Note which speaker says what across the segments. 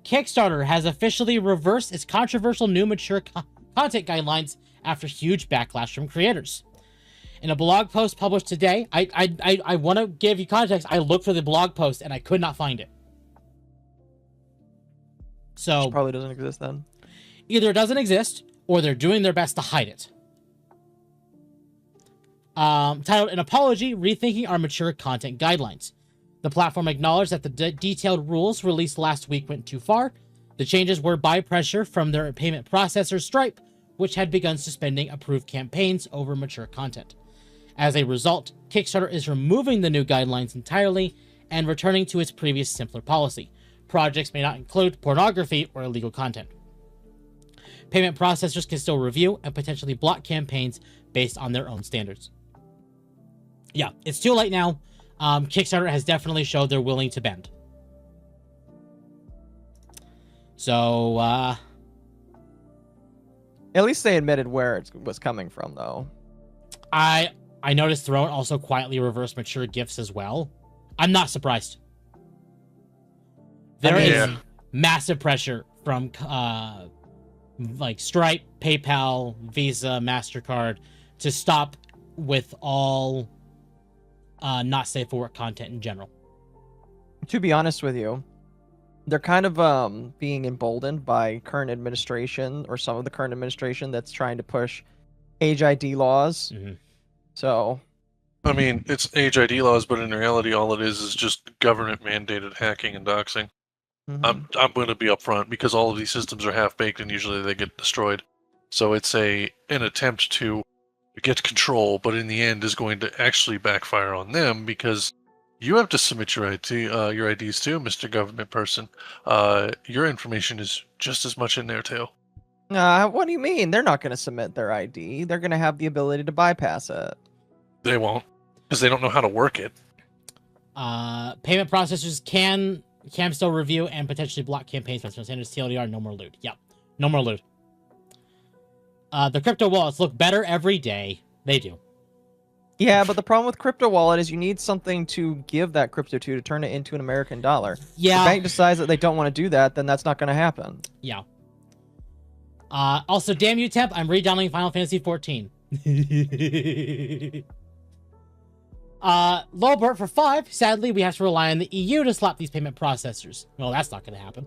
Speaker 1: Kickstarter has officially reversed its controversial new mature content guidelines after huge backlash from creators. In a blog post published today, I want to give you context. I looked for the blog post and I could not find it. So
Speaker 2: Which probably doesn't exist then.
Speaker 1: Either it doesn't exist or they're doing their best to hide it. Titled An Apology, Rethinking Our Mature Content Guidelines. The platform acknowledged that the detailed rules released last week went too far. The changes were by pressure from their payment processor Stripe, which had begun suspending approved campaigns over mature content. As a result, Kickstarter is removing the new guidelines entirely and returning to its previous simpler policy. Projects may not include pornography or illegal content. Payment processors can still review and potentially block campaigns based on their own standards. Yeah, it's too late now. Kickstarter has definitely showed they're willing to bend. So,
Speaker 2: at least they admitted where it was coming from, though.
Speaker 1: I noticed Throne also quietly reversed mature gifts as well. I'm not surprised. There is massive pressure from like Stripe, PayPal, Visa, MasterCard to stop with all not safe for work content in general.
Speaker 2: To be honest with you, they're kind of being emboldened by current administration, or some of the current administration that's trying to push age ID laws.
Speaker 1: Mm-hmm.
Speaker 2: So,
Speaker 3: I mean, it's age ID laws, but in reality, all it is just government mandated hacking and doxing. I'm going to be upfront because all of these systems are half baked and usually they get destroyed. So it's an attempt to get control, but in the end is going to actually backfire on them because you have to submit your IDs too, Mr. Government Person. Your information is just as much in there too.
Speaker 2: What do you mean? They're not going to submit their ID. They're going to have the ability to bypass it.
Speaker 3: They won't, because they don't know how to work it.
Speaker 1: Payment processors can still review and potentially block campaigns from standards TLDR. No more loot. Yep, no more loot. The crypto wallets look better every day. They do.
Speaker 2: Yeah, but the problem with crypto wallet is you need something to give that crypto to turn it into an American dollar.
Speaker 1: Yeah.
Speaker 2: If the bank decides that they don't want to do that, then that's not going to happen.
Speaker 1: Yeah. Also, damn you, Temp, I'm re-downloading Final Fantasy 14. Lowbert for 5. Sadly, we have to rely on the EU to slap these payment processors. Well, that's not going to happen.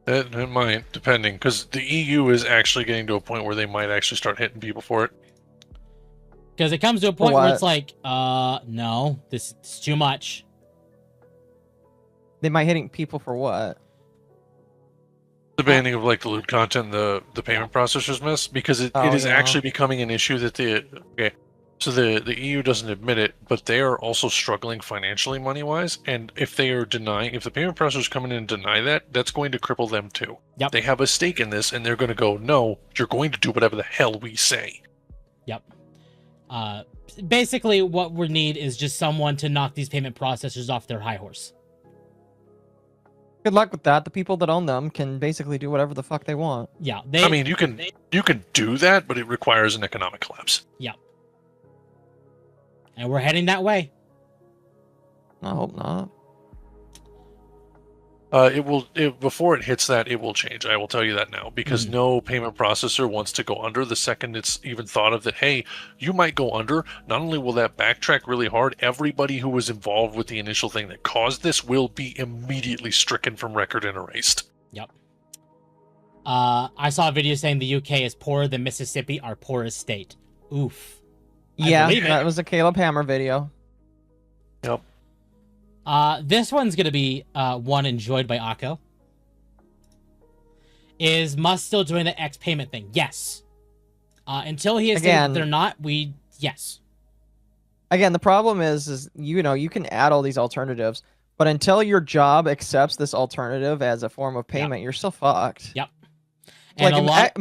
Speaker 3: It might, depending, because the EU is actually getting to a point where they might actually start hitting people for it.
Speaker 1: Because it comes to a point where it's like, no, this is too much.
Speaker 2: They might hitting people for what?
Speaker 3: The banning of like the loot content, the payment processors mess, because it is actually becoming an issue that so the EU doesn't admit it, but they are also struggling financially money-wise, and if the payment processors come in and deny that, that's going to cripple them too.
Speaker 1: Yep.
Speaker 3: They have a stake in this, and they're going to go, no, you're going to do whatever the hell we say.
Speaker 1: Yep. Basically, what we need is just someone to knock these payment processors off their high horse.
Speaker 2: Good luck with that. The people that own them can basically do whatever the fuck they want.
Speaker 1: Yeah.
Speaker 3: I mean, you can do that, but it requires an economic collapse.
Speaker 1: Yeah. And we're heading that way.
Speaker 2: I hope not.
Speaker 3: Before it hits that, it will change. I will tell you that now, because no payment processor wants to go under the second it's even thought of that, hey, you might go under. Not only will that backtrack really hard, everybody who was involved with the initial thing that caused this will be immediately stricken from record and erased.
Speaker 1: Yep. I saw a video saying the UK is poorer than Mississippi, our poorest state. Oof.
Speaker 2: Yeah, that was a Caleb Hammer video.
Speaker 3: Yep.
Speaker 1: This one's going to be one enjoyed by Akko. Is Musk still doing the X payment thing? Yes. Until he is saying that they're not, yes.
Speaker 2: Again, the problem is you can add all these alternatives, but until your job accepts this alternative as a form of payment, you're still fucked.
Speaker 1: Yep. And
Speaker 2: like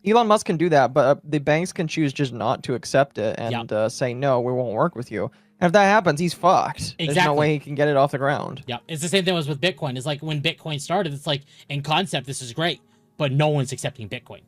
Speaker 2: Elon Musk can do that, but the banks can choose just not to accept it and say, no, we won't work with you. And if that happens, he's fucked.
Speaker 1: Exactly.
Speaker 2: There's no way he can get it off the ground.
Speaker 1: Yeah, it's the same thing as with Bitcoin. It's like when Bitcoin started, it's like, in concept, this is great, but no one's accepting Bitcoin.